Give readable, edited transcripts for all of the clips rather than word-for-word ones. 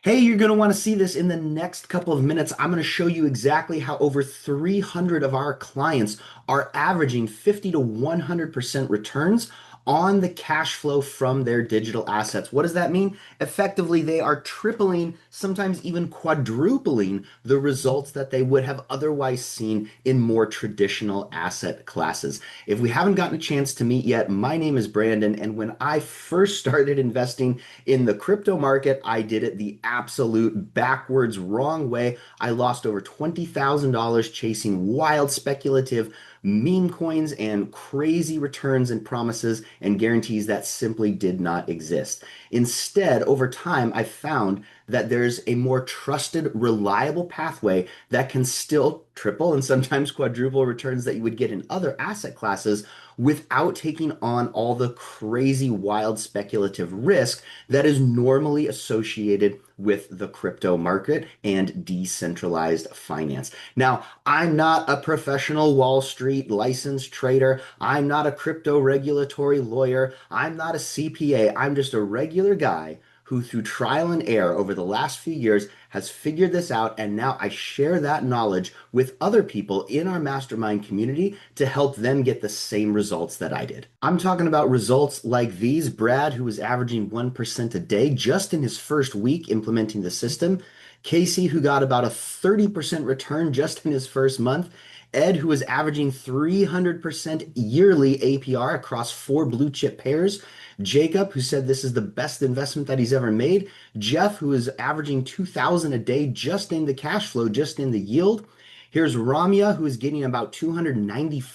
Hey, you're going to want to see this in the next couple of minutes. I'm going to show you exactly how over 300 of our clients are averaging 50 to 100% returns on the cash flow from their digital assets. What does that mean? Effectively, they are tripling, sometimes even quadrupling the results that they would have otherwise seen in more traditional asset classes. If we haven't gotten a chance to meet yet, my name is Brandon, and when I first started investing in the crypto market, I did it the absolute backwards wrong way. I lost over $20,000 chasing wild speculative meme coins and crazy returns and promises and guarantees that simply did not exist. Instead, over time, I found that there's a more trusted, reliable pathway that can still triple and sometimes quadruple returns that you would get in other asset classes without taking on all the crazy, wild speculative risk that is normally associated with the crypto market and decentralized finance. Now, I'm not a professional Wall Street licensed trader. I'm not a crypto regulatory lawyer. I'm not a CPA. I'm just a regular guy who, through trial and error over the last few years, has figured this out. And now I share that knowledge with other people in our mastermind community to help them get the same results that I did. I'm talking about results like these. Brad, who was averaging 1% a day just in his first week implementing the system. Casey, who got about a 30% return just in his first month. Ed, who was averaging 300% yearly APR across 4 blue chip pairs. Jacob, who said this is the best investment that he's ever made. Jeff, who is averaging 2,000 a day just in the cash flow, just in the yield. Here's Ramya, who is getting about 295%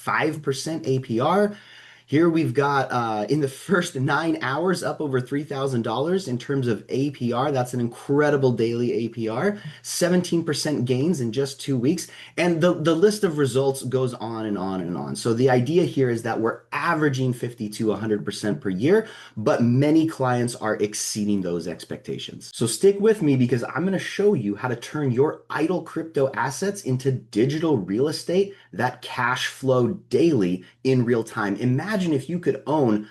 APR. Here we've got in the first 9 hours up over $3,000 in terms of APR. That's an incredible daily APR. 17% gains in just 2 weeks. And the list of results goes on and on and on. So the idea here is that we're averaging 50 to 100% per year, but many clients are exceeding those expectations. So stick with me because I'm going to show you how to turn your idle crypto assets into digital real estate that cash flow daily in real time. Imagine if you could own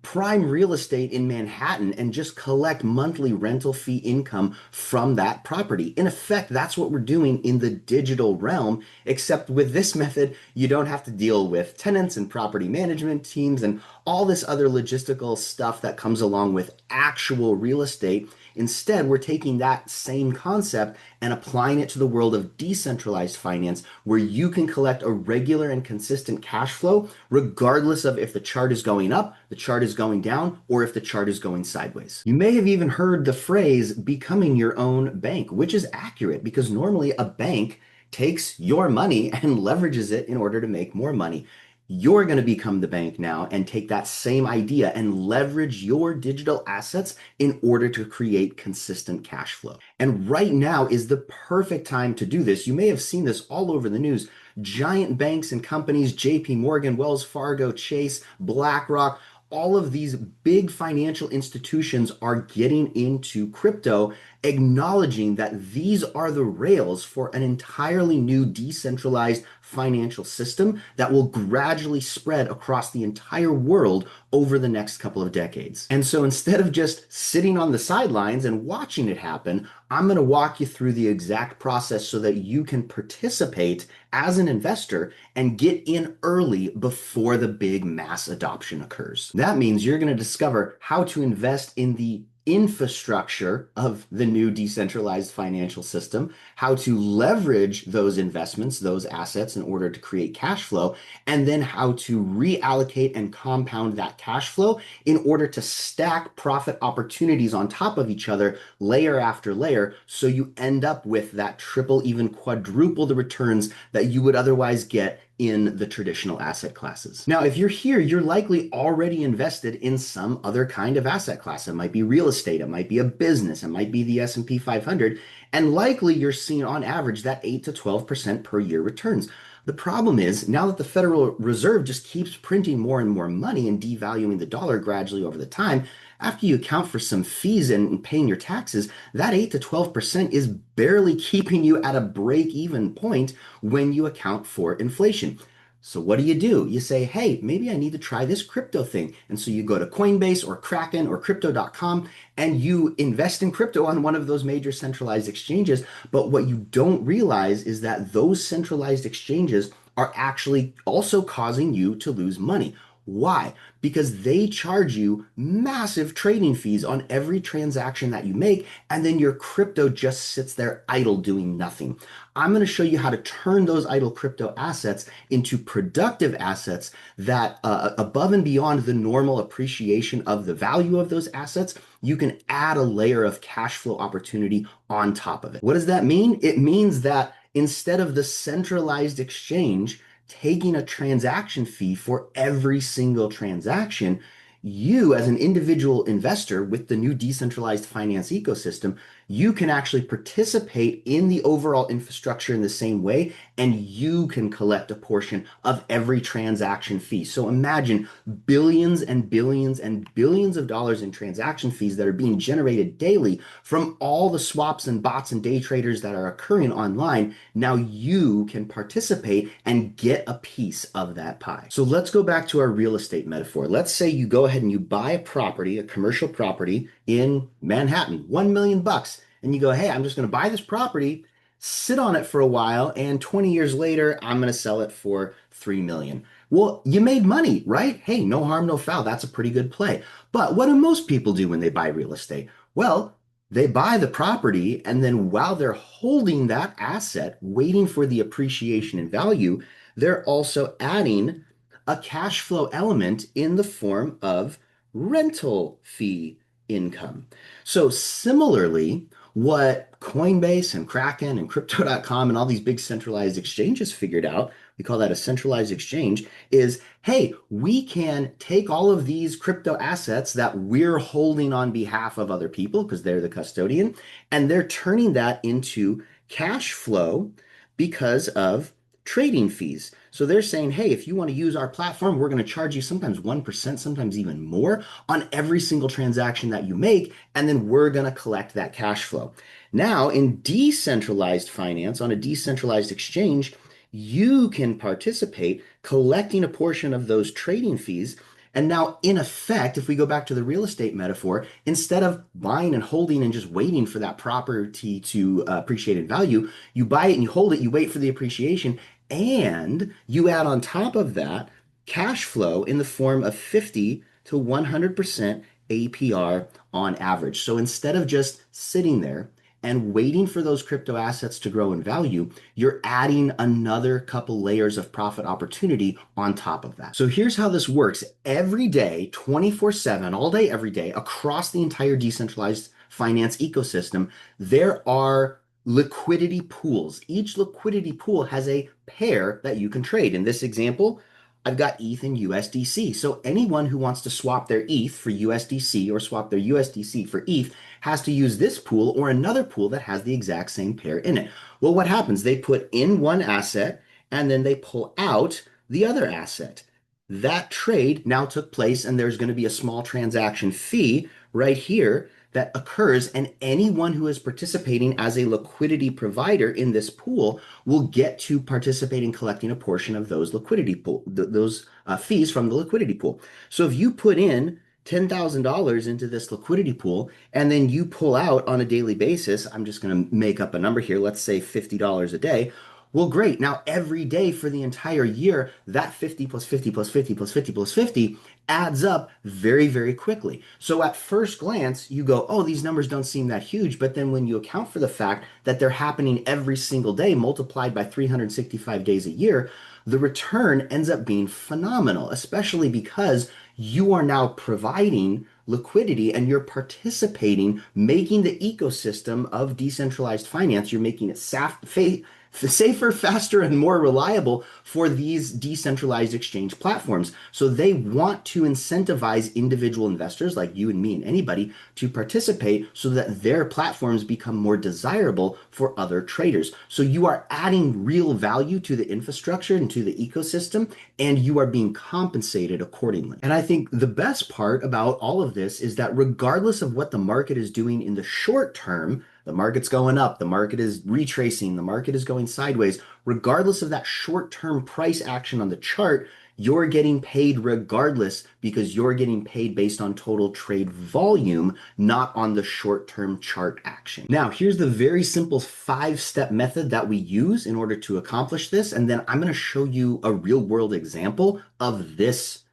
prime real estate in Manhattan and just collect monthly rental fee income from that property. In effect, that's what we're doing in the digital realm, except with this method, you don't have to deal with tenants and property management teams and all this other logistical stuff that comes along with actual real estate. Instead, we're taking that same concept and applying it to the world of decentralized finance, where you can collect a regular and consistent cash flow, regardless of if the chart is going up, the chart is going down, or if the chart is going sideways. You may have even heard the phrase becoming your own bank, which is accurate because normally a bank takes your money and leverages it in order to make more money. You're going to become the bank now and take that same idea and leverage your digital assets in order to create consistent cash flow. And right now is the perfect time to do this. You may have seen this all over the news. Giant banks and companies, JP Morgan, Wells Fargo, Chase, BlackRock, all of these big financial institutions are getting into crypto, acknowledging that these are the rails for an entirely new decentralized financial system that will gradually spread across the entire world over the next couple of decades. And so instead of just sitting on the sidelines and watching it happen, I'm going to walk you through the exact process so that you can participate as an investor and get in early before the big mass adoption occurs. That means you're going to discover how to invest in the infrastructure of the new decentralized financial system, how to leverage those investments, those assets in order to create cash flow, and then how to reallocate and compound that cash flow in order to stack profit opportunities on top of each other, layer after layer, so you end up with that triple, even quadruple the returns that you would otherwise get in the traditional asset classes. Now, if you're here, you're likely already invested in some other kind of asset class. It might be real estate, it might be a business, it might be the S&P 500, and likely you're seeing on average that 8 to 12% per year returns. The problem is now that the Federal Reserve just keeps printing more and more money and devaluing the dollar gradually over the time, after you account for some fees and paying your taxes, that 8 to 12% is barely keeping you at a break-even point when you account for inflation. So what do? You say, hey, maybe I need to try this crypto thing. And so you go to Coinbase or Kraken or crypto.com and you invest in crypto on one of those major centralized exchanges. But what you don't realize is that those centralized exchanges are actually also causing you to lose money. Why? Because they charge you massive trading fees on every transaction that you make, and then your crypto just sits there idle doing nothing. I'm going to show you how to turn those idle crypto assets into productive assets that, above and beyond the normal appreciation of the value of those assets, you can add a layer of cash flow opportunity on top of it. What does that mean? It means that instead of the centralized exchange taking a transaction fee for every single transaction, you as an individual investor with the new decentralized finance ecosystem, you can actually participate in the overall infrastructure in the same way, and you can collect a portion of every transaction fee. So imagine billions and billions and billions of dollars in transaction fees that are being generated daily from all the swaps and bots and day traders that are occurring online. Now you can participate and get a piece of that pie. So let's go back to our real estate metaphor. Let's say you go ahead and you buy a property, a commercial property in Manhattan, 1 million bucks. And you go, hey, I'm just going to buy this property, sit on it for a while, and 20 years later, I'm going to sell it for 3 million. Well, you made money, right? Hey, no harm, no foul. That's a pretty good play. But what do most people do when they buy real estate? Well, they buy the property, and then while they're holding that asset, waiting for the appreciation in value, they're also adding a cash flow element in the form of rental fee income. So similarly, what Coinbase and Kraken and crypto.com and all these big centralized exchanges figured out, we call that a centralized exchange, is hey, we can take all of these crypto assets that we're holding on behalf of other people because they're the custodian, and they're turning that into cash flow because of trading fees. So they're saying, hey, if you want to use our platform, we're going to charge you sometimes 1%, sometimes even more on every single transaction that you make, and then we're going to collect that cash flow. Now, in decentralized finance, on a decentralized exchange, you can participate collecting a portion of those trading fees. And now, in effect, if we go back to the real estate metaphor, instead of buying and holding and just waiting for that property to appreciate in value, you buy it and you hold it, you wait for the appreciation, and you add on top of that cash flow in the form of 50 to 100% APR on average. So instead of just sitting there and waiting for those crypto assets to grow in value, you're adding another couple layers of profit opportunity on top of that. So here's how this works. Every day, 24/7, all day, every day, across the entire decentralized finance ecosystem, there are liquidity pools. Each liquidity pool has a pair that you can trade. In this example, I've got ETH and USDC. So anyone who wants to swap their ETH for USDC or swap their USDC for ETH has to use this pool or another pool that has the exact same pair in it. Well, what happens? They put in one asset and then they pull out the other asset. That trade now took place, and there's going to be a small transaction fee right here that occurs, and anyone who is participating as a liquidity provider in this pool will get to participate in collecting a portion of those liquidity pool, those fees from the liquidity pool. So if you put in $10,000 into this liquidity pool and then you pull out on a daily basis, I'm just going to make up a number here, let's say $50 a day. Well, great. Now, every day for the entire year, that 50 plus 50 plus 50 plus 50 plus 50 adds up very, very quickly. So at first glance, you go, oh, these numbers don't seem that huge. But then when you account for the fact that they're happening every single day, multiplied by 365 days a year, the return ends up being phenomenal, especially because you are now providing liquidity and you're participating, making the ecosystem of decentralized finance, you're making it safer, faster, and more reliable for these decentralized exchange platforms. So they want to incentivize individual investors like you and me and anybody to participate so that their platforms become more desirable for other traders. So you are adding real value to the infrastructure and to the ecosystem, and you are being compensated accordingly. And I think the best part about all of this is that regardless of what the market is doing in the short term, the market's going up, the market is retracing, the market is going sideways. Regardless of that short-term price action on the chart, you're getting paid regardless because you're getting paid based on total trade volume, not on the short-term chart action. Now, here's the very simple 5-step method that we use in order to accomplish this. And then I'm going to show you a real-world example of this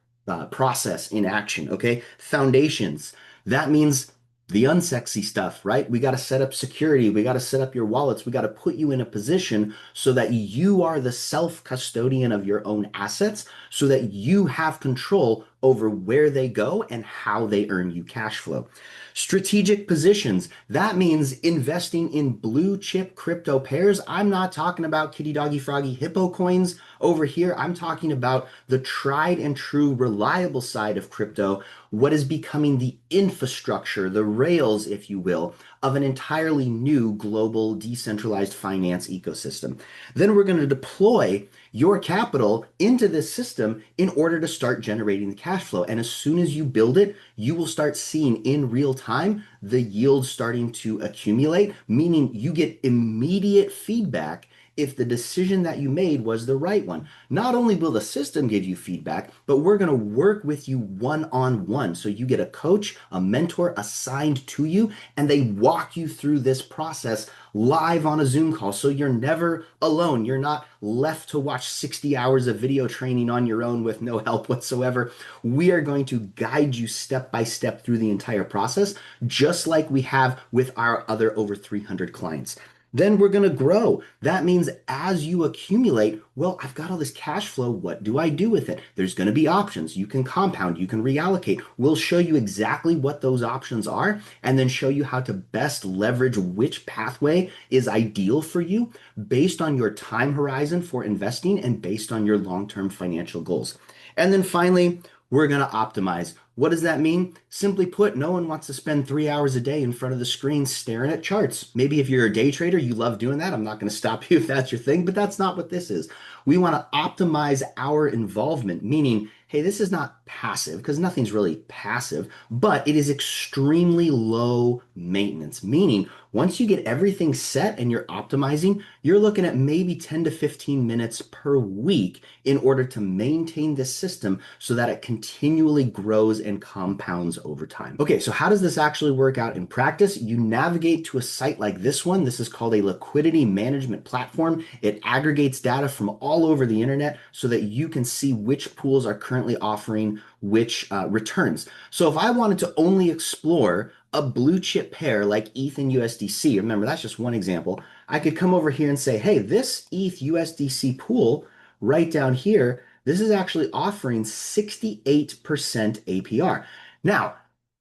process in action, okay? Foundations. That means the unsexy stuff, right? We got to set up security. We got to set up your wallets. We got to put you in a position so that you are the self-custodian of your own assets, so that you have control over where they go and how they earn you cash flow. Strategic positions. That means investing in blue chip crypto pairs. I'm not talking about kitty doggy froggy hippo coins over here. I'm talking about the tried and true reliable side of crypto, what is becoming the infrastructure, the rails, if you will, of an entirely new global decentralized finance ecosystem. Then we're going to deploy your capital into this system in order to start generating the cash flow. And as soon as you build it, you will start seeing in real time the yield starting to accumulate, meaning you get immediate feedback if the decision that you made was the right one. Not only will the system give you feedback, but we're going to work with you one-on-one. So you get a coach, a mentor assigned to you, and they walk you through this process live on a Zoom call. So you're never alone. You're not left to watch 60 hours of video training on your own with no help whatsoever. We are going to guide you step by step through the entire process, just like we have with our other over 300 clients. Then we're going to grow. That means as you accumulate, well, I've got all this cash flow. What do I do with it? There's going to be options. You can compound, you can reallocate. We'll show you exactly what those options are and then show you how to best leverage which pathway is ideal for you based on your time horizon for investing and based on your long-term financial goals. And then finally, we're going to optimize. What does that mean? Simply put, no one wants to spend 3 hours a day in front of the screen staring at charts. Maybe if you're a day trader, you love doing that. I'm not going to stop you if that's your thing, but that's not what this is. We want to optimize our involvement, meaning, hey, this is not passive because nothing's really passive, but it is extremely low maintenance, meaning once you get everything set and you're optimizing, you're looking at maybe 10 to 15 minutes per week in order to maintain this system so that it continually grows and compounds over time. Okay, so how does this actually work out in practice? You navigate to a site like this one. This is called a liquidity management platform. It aggregates data from all over the internet so that you can see which pools are currently offering which returns. So if I wanted to only explore a blue chip pair like ETH and USDC, remember that's just one example, I could come over here and say, hey, this ETH USDC pool right down here, this is actually offering 68% APR. Now,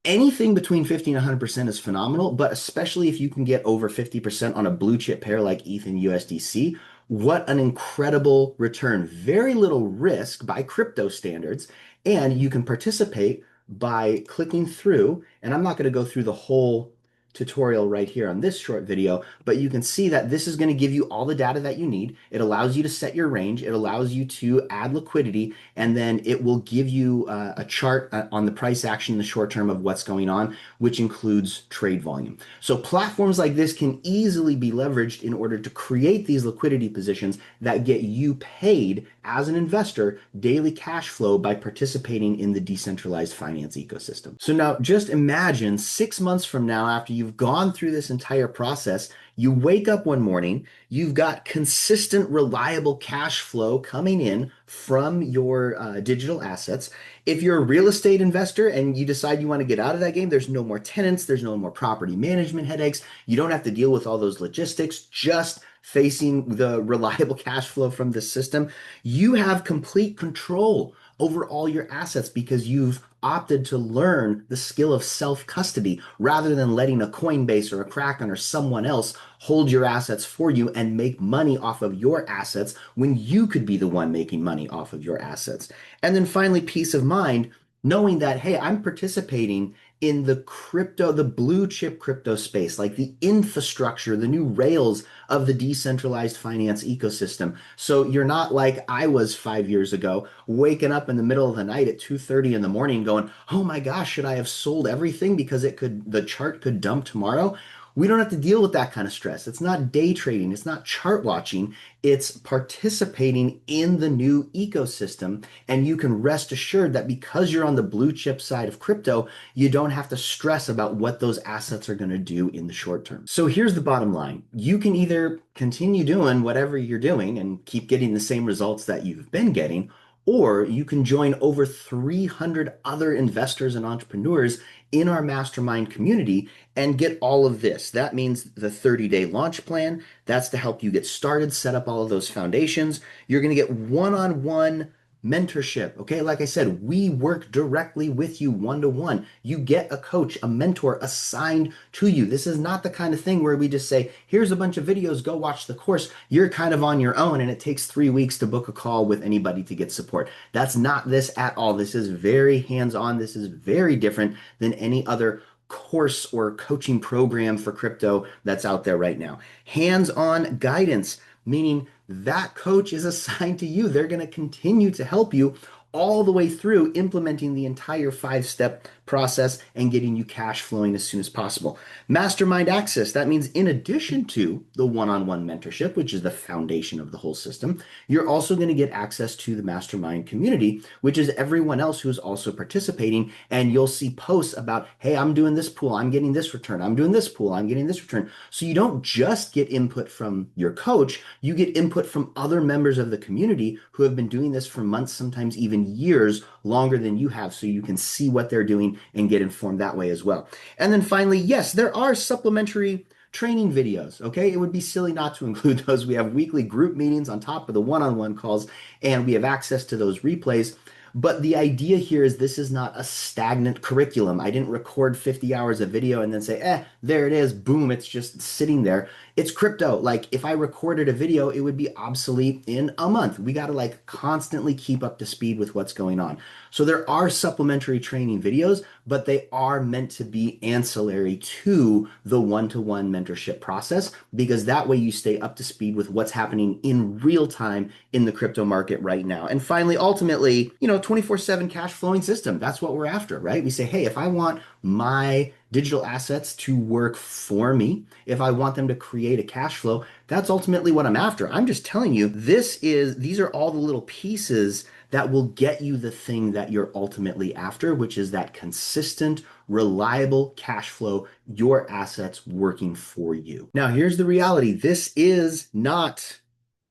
anything between 50 and 100% is phenomenal, but especially if you can get over 50% on a blue chip pair like ETH and USDC, what an incredible return. Very little risk by crypto standards, and you can participate by clicking through, and I'm not going to go through the whole tutorial right here on this short video, but you can see that this is going to give you all the data that you need. It allows you to set your range. It allows you to add liquidity, and then it will give you a chart on the price action in the short term of what's going on, which includes trade volume. So platforms like this can easily be leveraged in order to create these liquidity positions that get you paid as an investor daily cash flow by participating in the decentralized finance ecosystem. So now just imagine 6 months from now, after you've gone through this entire process, you wake up one morning, you've got consistent, reliable cash flow coming in from your digital assets. If you're a real estate investor and you decide you want to get out of that game, there's no more tenants, there's no more property management headaches. You don't have to deal with all those logistics, just facing the reliable cash flow from the system. You have complete control over all your assets because you've opted to learn the skill of self-custody rather than letting a Coinbase or a Kraken or someone else hold your assets for you and make money off of your assets when you could be the one making money off of your assets. And then finally, peace of mind, knowing that, hey, I'm participating in the crypto, the blue chip crypto space, like the infrastructure, the new rails of the decentralized finance ecosystem. So you're not like I was 5 years ago, waking up in the middle of the night at 2:30 in the morning going, oh my gosh, should I have sold everything because the chart could dump tomorrow? We don't have to deal with that kind of stress. It's not day trading, it's not chart watching, it's participating in the new ecosystem. And you can rest assured that because you're on the blue chip side of crypto, you don't have to stress about what those assets are going to do in the short term. So here's the bottom line. You can either continue doing whatever you're doing and keep getting the same results that you've been getting, or you can join over 300 other investors and entrepreneurs in our mastermind community and get all of this. That means the 30-day launch plan. That's to help you get started, set up all of those foundations. You're going to get one-on-one mentorship. Okay, like I said, we work directly with you one-to-one. You get a coach, a mentor assigned to you. This is not the kind of thing where we just say, here's a bunch of videos, go watch the course. You're kind of on your own and it takes 3 weeks to book a call with anybody to get support. That's not this at all. This is very hands-on. This is very different than any other course or coaching program for crypto that's out there right now. Hands-on guidance, meaning that coach is assigned to you. They're going to continue to help you all the way through implementing the entire 5-step process and getting you cash flowing as soon as possible. Mastermind access, that means in addition to the one-on-one mentorship, which is the foundation of the whole system, you're also going to get access to the mastermind community, which is everyone else who's also participating. And you'll see posts about, hey, I'm doing this pool, I'm getting this return, I'm doing this pool, I'm getting this return. So you don't just get input from your coach, you get input from other members of the community who have been doing this for months, sometimes even years longer than you have, so you can see what they're doing and get informed that way as well. And then finally, yes, there are supplementary training videos, okay? It would be silly not to include those. We have weekly group meetings on top of the one-on-one calls, and we have access to those replays. But the idea here is this is not a stagnant curriculum. I didn't record 50 hours of video and then say, there it is, boom, it's just sitting there. It's crypto. Like if I recorded a video, it would be obsolete in a month. We got to like constantly keep up to speed with what's going on. So there are supplementary training videos, but they are meant to be ancillary to the one-to-one mentorship process, because that way you stay up to speed with what's happening in real time in the crypto market right now. And finally, ultimately, 24/7 cash flowing system. That's what we're after, right? We say, hey, if I want my digital assets to work for me, if I want them to create a cash flow, that's ultimately what I'm after. I'm just telling you, these are all the little pieces that will get you the thing that you're ultimately after, which is that consistent, reliable cash flow, your assets working for you. Now, here's the reality. This is not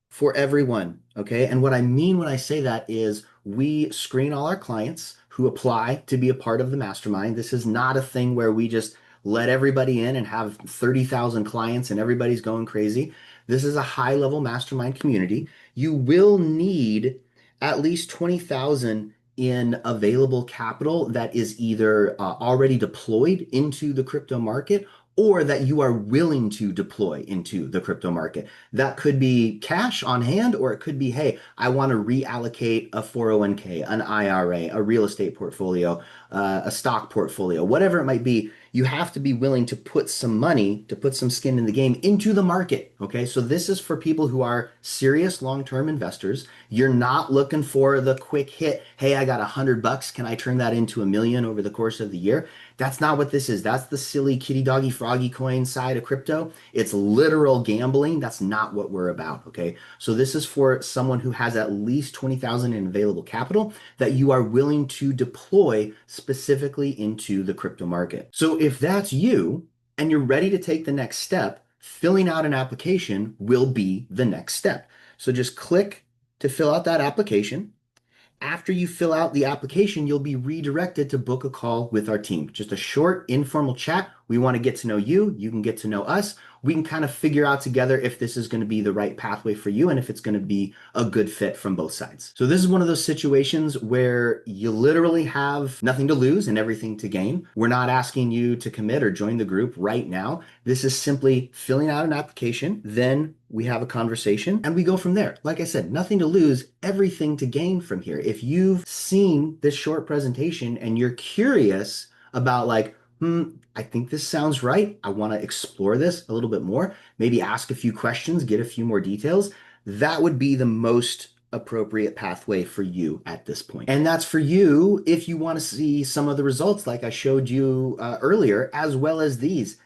for everyone, okay? And what I mean when I say that is we screen all our clients who apply to be a part of the mastermind. This is not a thing where we just let everybody in and have 30,000 clients and everybody's going crazy. This is a high-level mastermind community. You will need at least 20,000 in available capital that is either already deployed into the crypto market or that you are willing to deploy into the crypto market. That could be cash on hand, or it could be, hey, I want to reallocate a 401k, an IRA, a real estate portfolio, a stock portfolio, whatever it might be. You have to be willing to put some money, to put some skin in the game into the market. Okay, so this is for people who are serious long-term investors. You're not looking for the quick hit. Hey, I got $100. Can I turn that into $1 million over the course of the year? That's not what this is. That's the silly kitty doggy froggy coin side of crypto. It's literal gambling. That's not what we're about. Okay, so this is for someone who has at least 20,000 in available capital that you are willing to deploy specifically into the crypto market. So if that's you and you're ready to take the next step, filling out an application will be the next step. So just click to fill out that application. After you fill out the application, you'll be redirected to book a call with our team. Just a short, informal chat. We want to get to know you. You can get to know us. We can kind of figure out together if this is going to be the right pathway for you and if it's going to be a good fit from both sides. So this is one of those situations where you literally have nothing to lose and everything to gain. We're not asking you to commit or join the group right now. This is simply filling out an application. Then we have a conversation and we go from there. Like I said, nothing to lose, everything to gain from here. If you've seen this short presentation and you're curious about like, I think this sounds right. I want to explore this a little bit more. Maybe ask a few questions, get a few more details. That would be the most appropriate pathway for you at this point. And that's for you if you want to see some of the results like I showed you earlier, as well as these.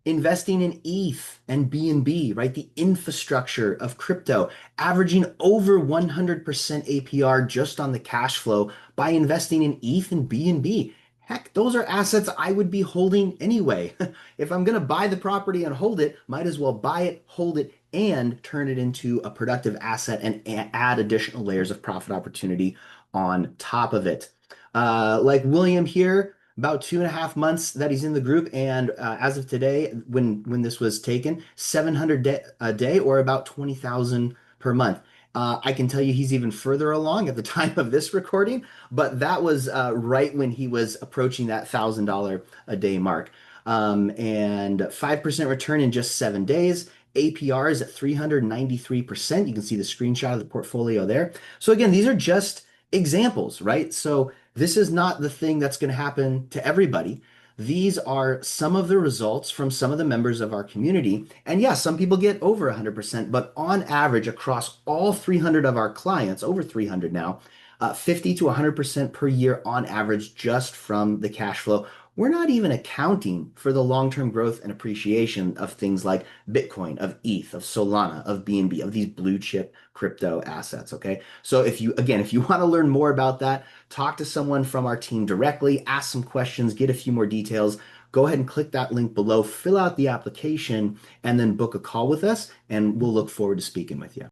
investing in ETH and BNB, right? The infrastructure of crypto, averaging over 100% APR just on the cash flow by investing in ETH and BNB. Heck, those are assets I would be holding anyway. If I'm going to buy the property and hold it, might as well buy it, hold it, and turn it into a productive asset and add additional layers of profit opportunity on top of it. Like William here, about 2.5 months that he's in the group, and as of today, when this was taken, 700 a day or about 20,000 per month. I can tell you he's even further along at the time of this recording, but that was right when he was approaching that $1,000 a day mark. And 5% return in just 7 days. APR is at 393%. You can see the screenshot of the portfolio there. So again, these are just examples, right? So this is not the thing that's going to happen to everybody. These are some of the results from some of the members of our community. And yes, some people get over 100%, but on average, across all 300 of our clients, over 300 now, 50 to 100% per year on average, just from the cash flow. We're not even accounting for the long-term growth and appreciation of things like Bitcoin, of ETH, of Solana, of BNB, of these blue chip crypto assets. Okay. So if you want to learn more about that, talk to someone from our team directly, ask some questions, get a few more details. Go ahead and click that link below, fill out the application, and then book a call with us, and we'll look forward to speaking with you.